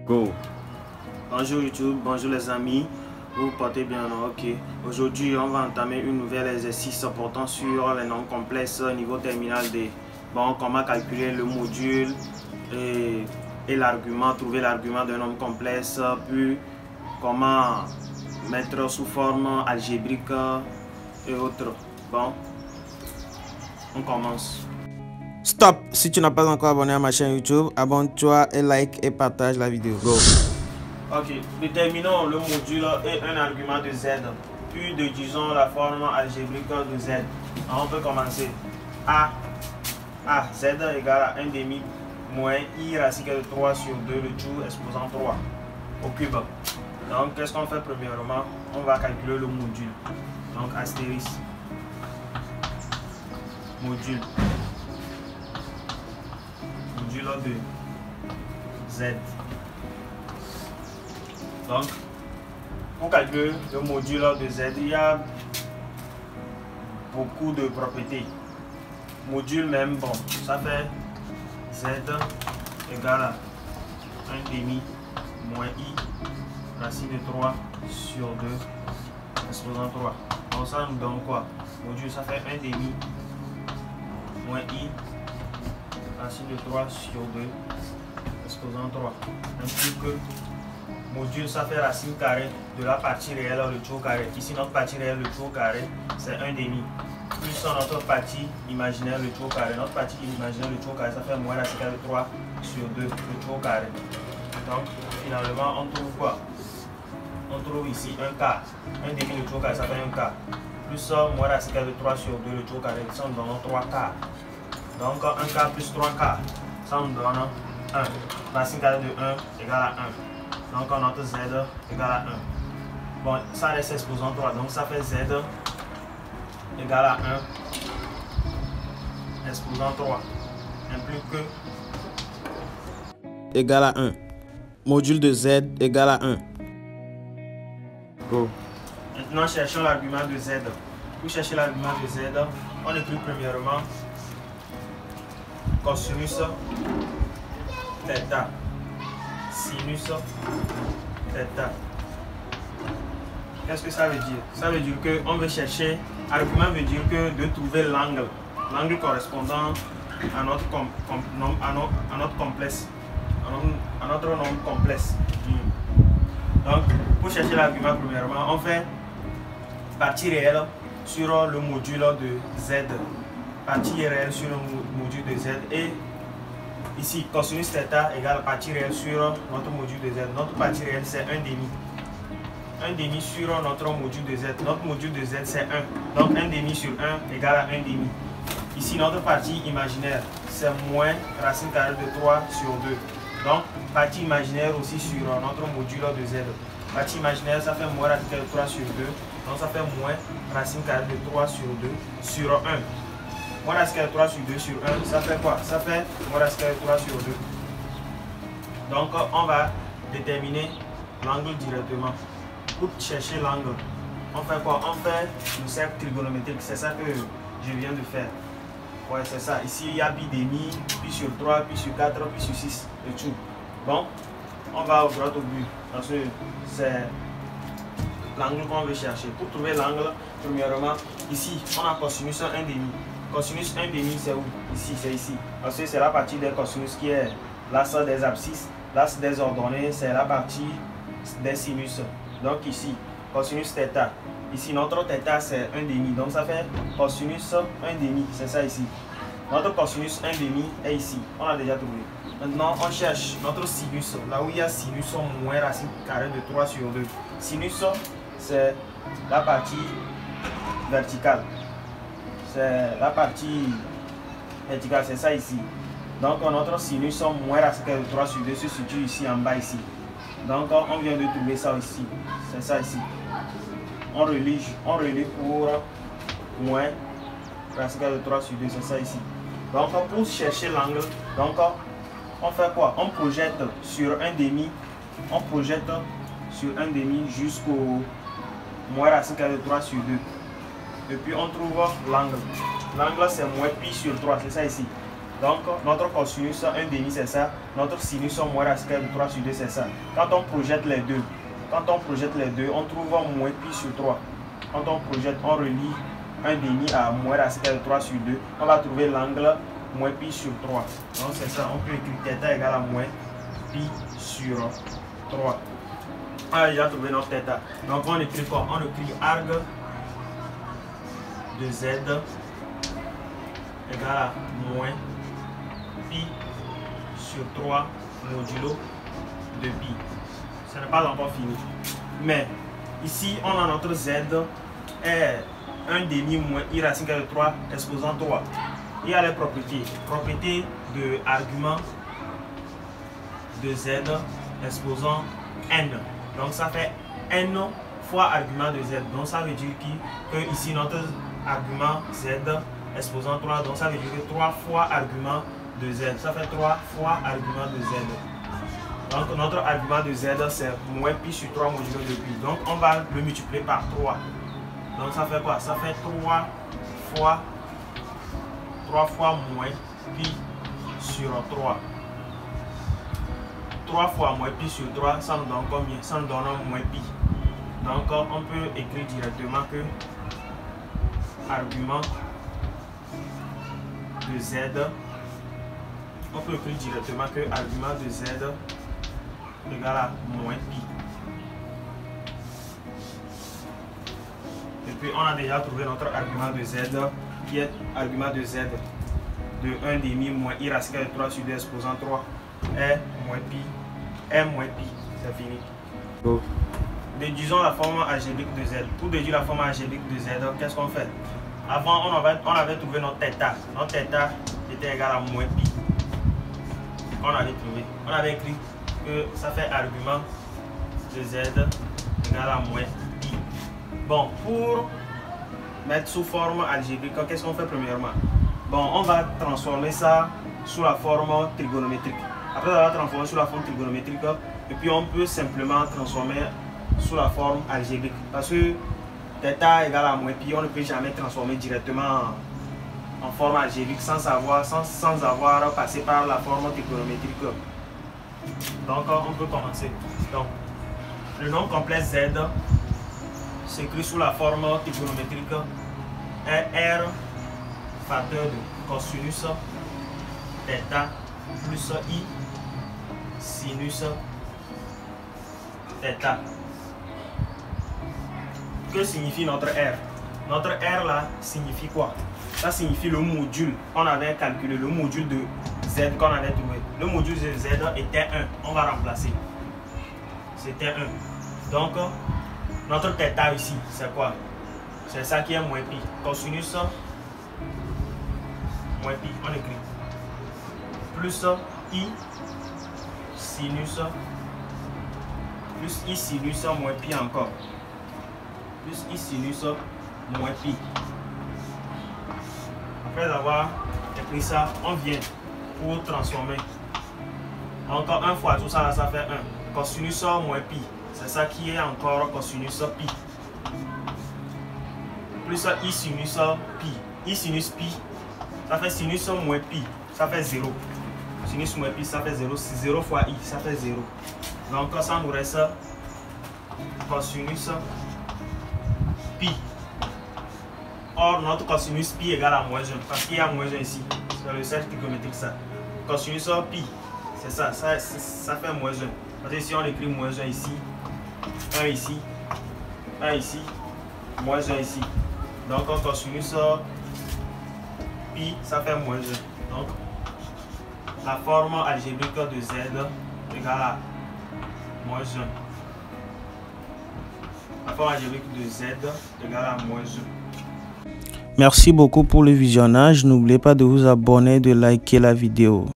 Go. Bonjour YouTube, bonjour les amis, vous vous portez bien, ok. Aujourd'hui on va entamer un nouvel exercice portant sur les nombres complexes niveau terminal D. Bon, comment calculer le module et l'argument, trouver l'argument d'un nombre complexe, puis comment mettre sous forme algébrique et autres. Bon, on commence. Stop! Si tu n'as pas encore abonné à ma chaîne YouTube, abonne-toi et like et partage la vidéo. Go! Ok, déterminons le module et un argument de Z, puis déduisons la forme algébrique de Z. Alors on peut commencer. Z égale à 1 demi moins I racine de 3 sur 2 le tout exposant 3 au cube. Donc qu'est-ce qu'on fait premièrement? On va calculer le module. Donc astérisque. Module de Z. Donc, pour calculer le module de Z, il y a beaucoup de propriétés. Module même, bon, ça fait Z égale à 1 demi moins I racine de 3 sur 2 exposant 3. Donc ça nous donne quoi? Module, ça fait 1 demi moins I racine de 3 sur 2 exposant 3. Ainsi que module, ça fait racine carrée de la partie réelle le tout au carré. Ici notre partie réelle le tout au carré c'est 1 demi plus notre partie imaginaire le tout au carré. Notre partie imaginaire le tout au carré ça fait moins racine carrée de 3 sur 2 le tout au carré. Donc finalement on trouve quoi? On trouve ici un quart. 1 demi le tout au carré ça fait un quart plus moins racine carrée de 3 sur 2 le tout au carré, ça nous donne 3 quarts. Donc 1 quart plus 3 quarts, ça nous donne 1. Racine carrée de 1 égale à 1. Donc notre Z égale à 1. Bon, ça reste exposant 3, donc ça fait Z égale à 1 exposant 3 implique que égale à 1. Module de Z égale à 1. Go. Maintenant cherchons l'argument de Z. Pour chercher l'argument de Z, on écrit premièrement cosinus θ sinus θ. Qu'est-ce que ça veut dire? Ça veut dire que on veut chercher, argument veut dire que de trouver l'angle correspondant à notre complexe, à notre nombre complexe. Donc pour chercher l'argument premièrement, on fait partie réelle sur le module de Z, partie réelle sur le module de Z, et ici cosinus θ égale partie réelle sur notre module de Z. Notre partie réelle c'est 1 demi. 1 demi sur notre module de Z. Notre module de Z c'est 1. Donc 1 demi sur 1 égale à 1 demi. Ici notre partie imaginaire c'est moins racine carrée de 3 sur 2. Donc partie imaginaire aussi sur notre module de Z. Partie imaginaire ça fait moins racine carrée de 3 sur 2. Donc ça fait moins racine carrée de 3 sur 2 sur 1. Moins racine carrée de 3 sur 2 sur 1, ça fait quoi? Ça fait moins racine carrée de 3 sur 2. Donc on va déterminer l'angle directement. Pour chercher l'angle, on fait quoi? On fait le cercle trigonométrique. C'est ça que je viens de faire. Ouais, c'est ça. Ici, il y a pi demi, pi sur 3, pi sur 4, pi sur 6, et tout. Bon, on va au droit au but. Parce que c'est l'angle qu'on veut chercher. Pour trouver l'angle, premièrement, ici, on a cosinus 1 demi. Cosinus 1 demi, c'est où? Ici, c'est ici. Parce que c'est la partie des cosinus qui est l'axe des abscisses. L'axe des ordonnées, c'est la partie des sinus. Donc ici, cosinus θ. Ici, notre θ, c'est 1 demi. Donc ça fait cosinus 1 demi. C'est ça ici. Notre cosinus 1 demi est ici. On a déjà trouvé. Maintenant, on cherche notre sinus. Là où il y a sinus moins racine carrée de 3 sur 2. Sinus, c'est la partie verticale. C'est la partie verticale, c'est ça ici. Donc notre sinus moins racine carrée de 3 sur 2 se situe ici en bas ici. Donc on vient de trouver ça ici. C'est ça ici. On relie pour moins racine carrée de 3 sur 2, c'est ça ici. Donc pour chercher l'angle, donc on fait quoi? On projette sur 1 demi. On projette sur 1 demi jusqu'au moins racine carrée de 3 sur 2. Et puis on trouve l'angle. L'angle c'est moins pi sur 3, c'est ça ici. Donc, notre cosinus 1 demi, c'est ça. Notre sinus moins racine carrée de 3 sur 2, c'est ça. Quand on projette les deux, on trouve moins pi sur 3. Quand on projette, on relie 1 demi à moins racine carrée de 3 sur 2. On va trouver l'angle moins pi sur 3. Donc, c'est ça. On peut écrire θ égale à moins pi sur 3. On a déjà trouvé notre θ. Donc, on écrit quoi? On écrit arg de z égale à moins pi sur 3 modulo de pi. Ce n'est pas encore fini. Mais ici, on a notre z est 1 demi moins i racine carrée de 3 exposant 3. Il y a les propriétés. Propriété de argument de z exposant n. Donc ça fait n fois argument de z. Donc ça veut dire que ici notre argument z exposant 3. Donc ça veut dire que 3 fois argument de z. Ça fait 3 fois argument de z. Donc notre argument de z c'est moins pi sur 3 modulo de pi. Donc on va le multiplier par 3. Donc ça fait quoi? Ça fait 3 fois moins pi sur 3. 3 fois moins pi sur 3, ça nous donne combien? Ça nous donne moins pi. Donc on peut écrire directement que argument de z, on peut écrire directement que argument de z égale à moins pi. Et puis on a déjà trouvé notre argument de z, qui est argument de z de 1 demi moins i racine carrée de 3 sur 2 exposant 3 est moins pi. C'est fini. Déduisons la forme algébrique de z. Pour déduire la forme algébrique de z, qu'est-ce qu'on fait? Avant, on avait trouvé notre θ. Notre θ était égal à moins pi. On avait trouvé. On avait écrit que ça fait argument de z égal à moins pi. Bon, pour mettre sous forme algébrique, qu'est-ce qu'on fait premièrement? Bon, on va transformer ça sous la forme trigonométrique. Après avoir transformé sous la forme trigonométrique, et puis on peut simplement transformer sous la forme algébrique. Parce que θ égale à moins pi, on ne peut jamais transformer directement en forme algébrique sans avoir passé par la forme trigonométrique. Donc on peut commencer. Donc le nombre complexe z s'écrit sous la forme trigonométrique est R facteur de cosinus θ plus i sinus θ. Que signifie notre R? Notre R là signifie quoi? Ça signifie le module. On avait calculé le module de Z qu'on avait trouvé. Le module de Z était 1. On va remplacer. C'était 1. Donc, notre θ ici, c'est quoi? C'est ça qui est moins pi. Cosinus moins pi. On écrit. Plus i sinus. Plus i sinus moins pi encore. Plus i sinus moins pi. Après avoir écrit ça, on vient pour transformer. Encore 1 fois tout ça là, ça fait 1. Cosinus moins pi. C'est ça qui est encore cosinus pi. Plus i sinus pi. I sinus pi, ça fait sinus moins pi. Ça fait 0. Sinus moins pi, ça fait 0. 0 fois i, ça fait 0. Donc ça nous reste cosinus pi. Or, notre cosinus pi égale à moins 1, parce qu'il y a moins 1 ici. C'est le cercle trigonométrique ça. Cosinus pi, c'est ça, ça fait moins 1. Parce que si on écrit moins 1 ici, 1 ici, 1 ici, moins 1 ici. Donc cosinus pi, ça fait moins 1. Donc, la forme algébrique de z égale à moins 1. La forme algébrique de z égale à moins 1. Merci beaucoup pour le visionnage. N'oubliez pas de vous abonner et de liker la vidéo.